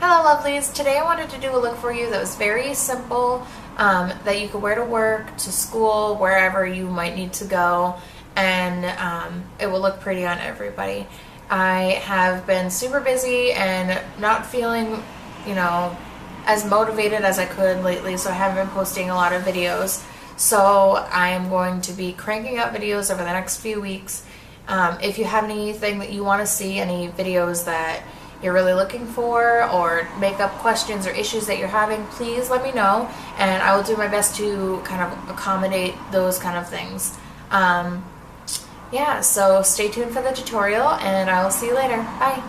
Hello lovelies, today I wanted to do a look for you that was very simple, that you could wear to work, to school, wherever you might need to go, and it will look pretty on everybody. I have been super busy and not feeling, as motivated as I could lately, so I haven't been posting a lot of videos. So I am going to be cranking out videos over the next few weeks. If you have anything that you want to see, any videos that you're really looking for, or makeup questions or issues that you're having, please let me know and I will do my best to kind of accommodate those kind of things. Yeah, so stay tuned for the tutorial and I will see you later. Bye!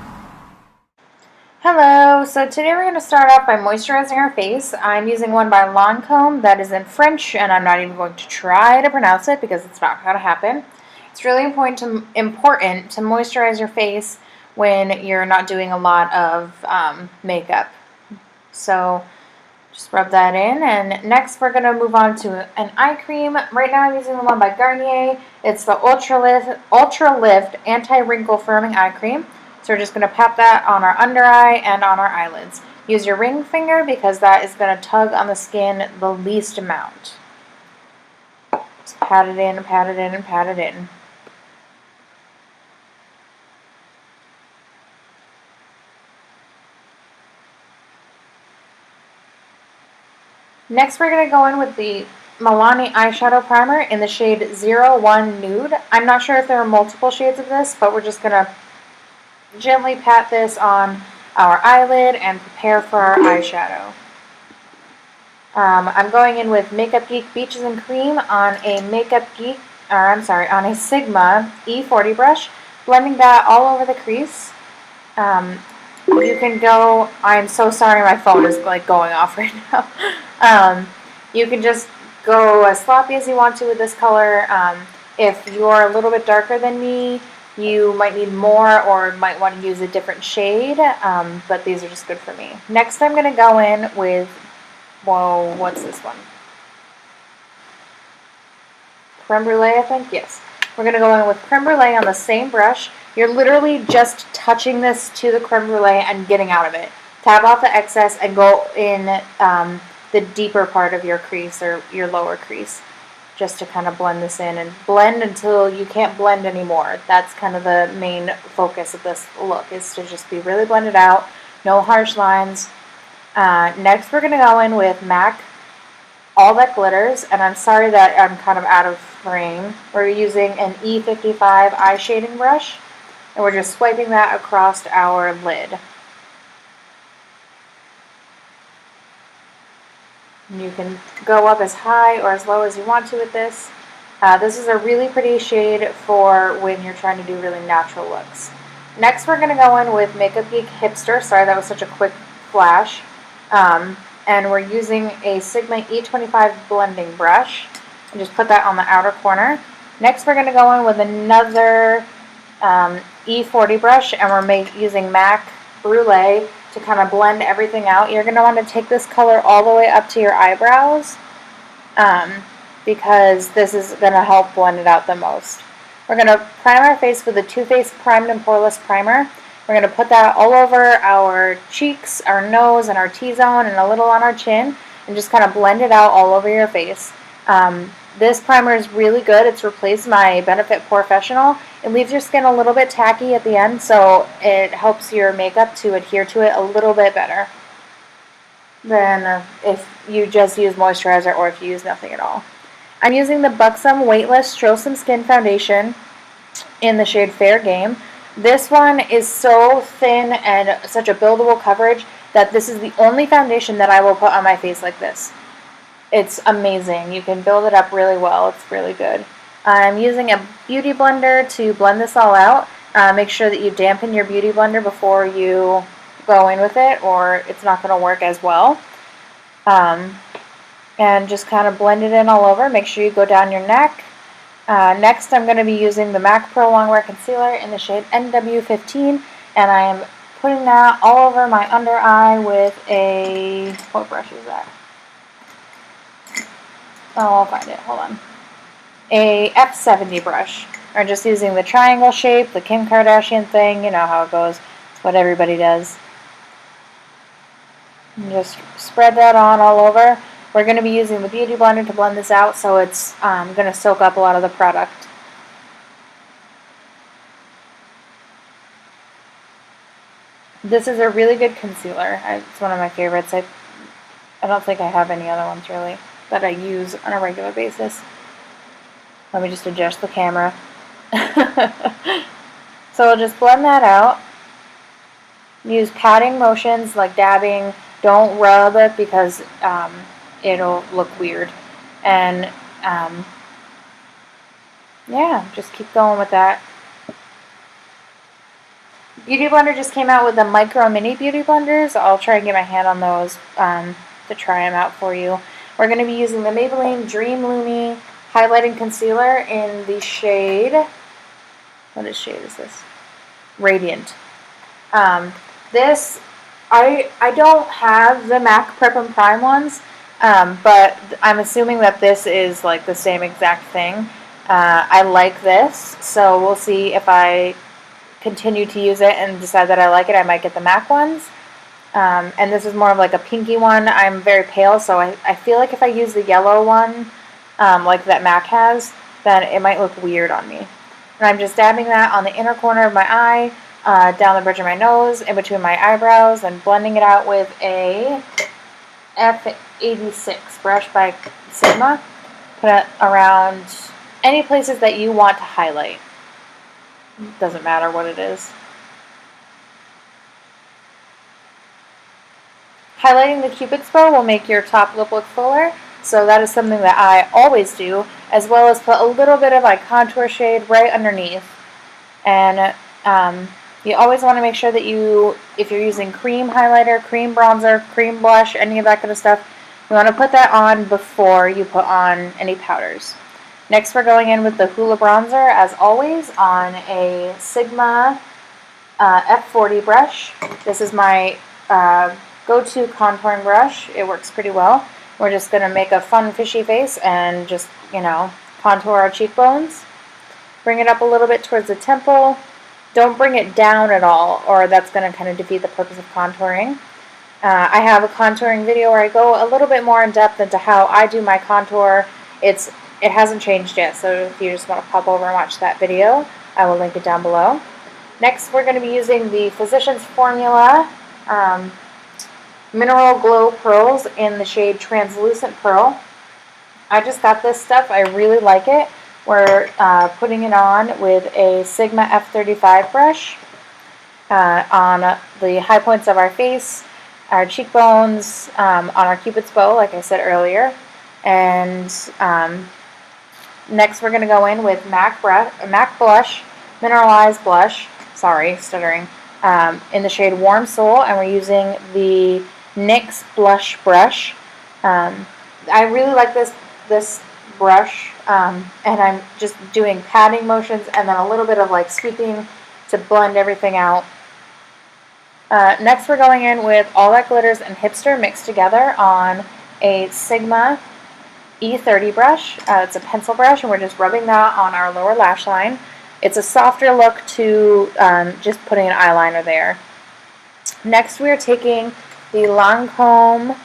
Hello, so today we're going to start off by moisturizing our face. I'm using one by Lancome that is in French, and I'm not even going to try to pronounce it because it's not going to happen. It's really important to moisturize your face when you're not doing a lot of makeup. So just rub that in, and next we're going to move on to an eye cream. Right now I'm using the one by Garnier. It's the Ultra Lift Anti-Wrinkle Firming Eye Cream. So we're just going to pat that on our under eye and on our eyelids. Use your ring finger because that is going to tug on the skin the least amount. Just pat it in, pat it in, and pat it in. Next we're going to go in with the Milani eyeshadow primer in the shade 01 Nude. I'm not sure if there are multiple shades of this, but we're just going to gently pat this on our eyelid and prepare for our eyeshadow. I'm going in with Makeup Geek Beaches and Cream on a on a Sigma E40 brush, blending that all over the crease. You can go, I'm so sorry my phone is like going off right now. You can just go as sloppy as you want to with this color. If you're a little bit darker than me, you might need more or might want to use a different shade, but these are just good for me. Next I'm going to go in with, what's this one? Creme Brûlée, I think? Yes. We're going to go in with Creme Brûlée on the same brush. You're literally just touching this to the Creme Brûlée and getting out of it. Tap off the excess and go in the deeper part of your crease or your lower crease, just to kind of blend this in and blend until you can't blend anymore. That's kind of the main focus of this look, is to just be really blended out, no harsh lines. Next we're going to go in with MAC All That Glitters, and I'm sorry that I'm kind of out of frame. We're using an E55 eye shading brush, and we're just swiping that across our lid. You can go up as high or as low as you want to with this. This is a really pretty shade for when you're trying to do really natural looks. Next we're going to go in with Makeup Geek Hipster. Sorry, that was such a quick flash. And we're using a Sigma E25 blending brush. And just put that on the outer corner. Next we're going to go in with another E40 brush, and we're using MAC Brule to kind of blend everything out. You're going to want to take this color all the way up to your eyebrows, because this is going to help blend it out the most. We're going to prime our face with the Too Faced Primed and Poreless Primer. We're going to put that all over our cheeks, our nose, and our T-zone, and a little on our chin, and just kind of blend it out all over your face. This primer is really good. It's replaced my Benefit Professional. It leaves your skin a little bit tacky at the end, so it helps your makeup to adhere to it a little bit better than if you just use moisturizer or if you use nothing at all. I'm using the Buxom Weightless Show Some Skin Foundation in the shade Fair Game. This one is so thin and such a buildable coverage that this is the only foundation that I will put on my face like this. It's amazing. You can build it up really well. It's really good. I'm using a beauty blender to blend this all out. Make sure that you dampen your beauty blender before you go in with it, or it's not going to work as well. And just kind of blend it in all over. Make sure you go down your neck. Next I'm going to be using the MAC Pro Longwear Concealer in the shade NW15, and I am putting that all over my under eye with a, what brush is that? Oh, I'll find it. Hold on. A F70 brush. Or just using the triangle shape, the Kim Kardashian thing. You know how it goes. It's what everybody does. And just spread that on all over. We're going to be using the Beauty Blender to blend this out, so it's going to soak up a lot of the product. This is a really good concealer. It's one of my favorites. I don't think I have any other ones really that I use on a regular basis. Let me just adjust the camera. So I'll just blend that out. Use patting motions like dabbing. Don't rub it because it'll look weird. And yeah, just keep going with that. Beauty Blender just came out with the micro mini beauty blenders. I'll try and get my hand on those to try them out for you. We're going to be using the Maybelline Dream Lumi Highlighting Concealer in the shade, what shade is this? Radiant. This, I don't have the MAC Prep and Prime ones, but I'm assuming that this is like the same exact thing. I like this, so we'll see if I continue to use it and decide that I like it. I might get the MAC ones. And this is more of like a pinky one. I'm very pale, so I feel like if I use the yellow one, like that MAC has, then it might look weird on me. And I'm just dabbing that on the inner corner of my eye, down the bridge of my nose, in between my eyebrows, and blending it out with a F86 brush by Sigma. Put it around any places that you want to highlight. Doesn't matter what it is. Highlighting the Cupid's bow will make your top lip look fuller, so that is something that I always do, as well as put a little bit of my contour shade right underneath. And you always want to make sure that if you're using cream highlighter, cream bronzer, cream blush, any of that kind of stuff, you want to put that on before you put on any powders. Next, we're going in with the Hoola bronzer, as always, on a Sigma F40 brush. This is my go-to contouring brush. It works pretty well. We're just going to make a fun fishy face and just, contour our cheekbones. Bring it up a little bit towards the temple. Don't bring it down at all, or that's going to kind of defeat the purpose of contouring. I have a contouring video where I go a little bit more in depth into how I do my contour. It hasn't changed yet, so if you just want to pop over and watch that video, I will link it down below. Next, we're going to be using the Physicians Formula Mineral Glow Pearls in the shade Translucent Pearl. I just got this stuff. I really like it. We're putting it on with a Sigma F35 brush on the high points of our face, our cheekbones, on our Cupid's bow, like I said earlier. And next we're going to go in with MAC Blush, Mineralize Blush, sorry, stuttering, in the shade Warm Soul, and we're using the NYX Blush Brush. I really like this brush, and I'm just doing patting motions and then a little bit of like sweeping to blend everything out. Next we're going in with All That Glitters and Hipster mixed together on a Sigma E30 brush. It's a pencil brush, and we're just rubbing that on our lower lash line. It's a softer look to just putting an eyeliner there. Next we are taking the Lancome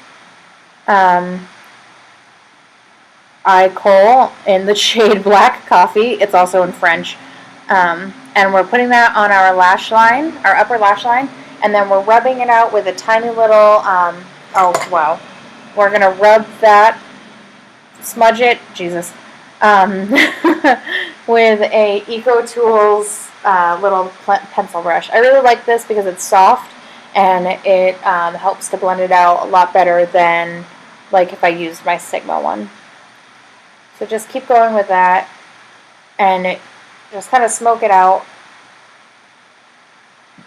Khol in the shade Black Coffee. It's also in French. And we're putting that on our lash line, our upper lash line, and then we're rubbing it out with a tiny little, oh wow, we're going to rub that, smudge it, Jesus, with a Eco Tools little pencil brush. I really like this because it's soft, and it helps to blend it out a lot better than like if I used my Sigma one. So just keep going with that, and just kind of smoke it out.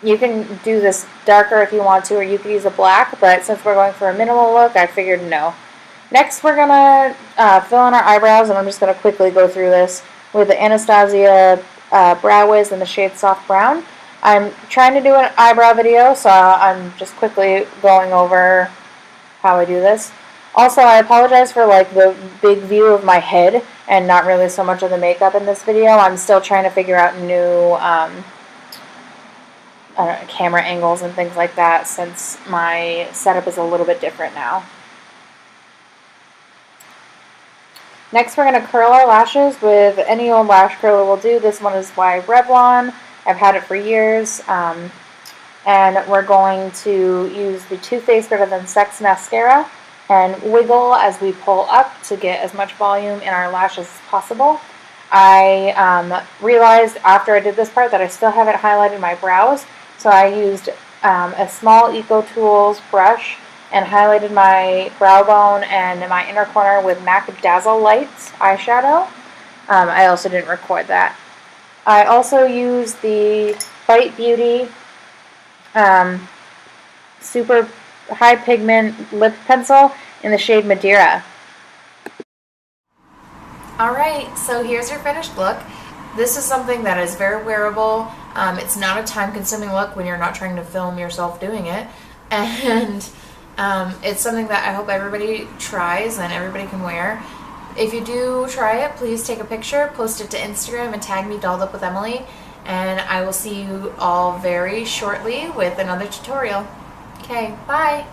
You can do this darker if you want to, or you could use a black, but since we're going for a minimal look, I figured no. Next, we're going to fill in our eyebrows, and I'm just going to quickly go through this with the Anastasia Brow Wiz in the shade Soft Brown. I'm trying to do an eyebrow video, so I'm just quickly going over how I do this. Also, I apologize for like the big view of my head and not really so much of the makeup in this video. I'm still trying to figure out camera angles and things like that, since my setup is a little bit different now. Next, we're going to curl our lashes with any old lash curler will do. This one is by Revlon. I've had it for years. And we're going to use the Too Faced Better Than Sex mascara and wiggle as we pull up to get as much volume in our lashes as possible. I realized after I did this part that I still haven't highlighted my brows, so I used a small Eco Tools brush and highlighted my brow bone and my inner corner with MAC Dazzlelight eyeshadow. I also didn't record that. I also used the Bite Beauty super high pigment lip pencil in the shade Madeira. Alright, so here's your finished look. This is something that is very wearable. It's not a time-consuming look when you're not trying to film yourself doing it. And it's something that I hope everybody tries and everybody can wear. If you do try it, please take a picture, post it to Instagram, and tag me Dolled Up with Emily. And I will see you all very shortly with another tutorial. Okay, bye!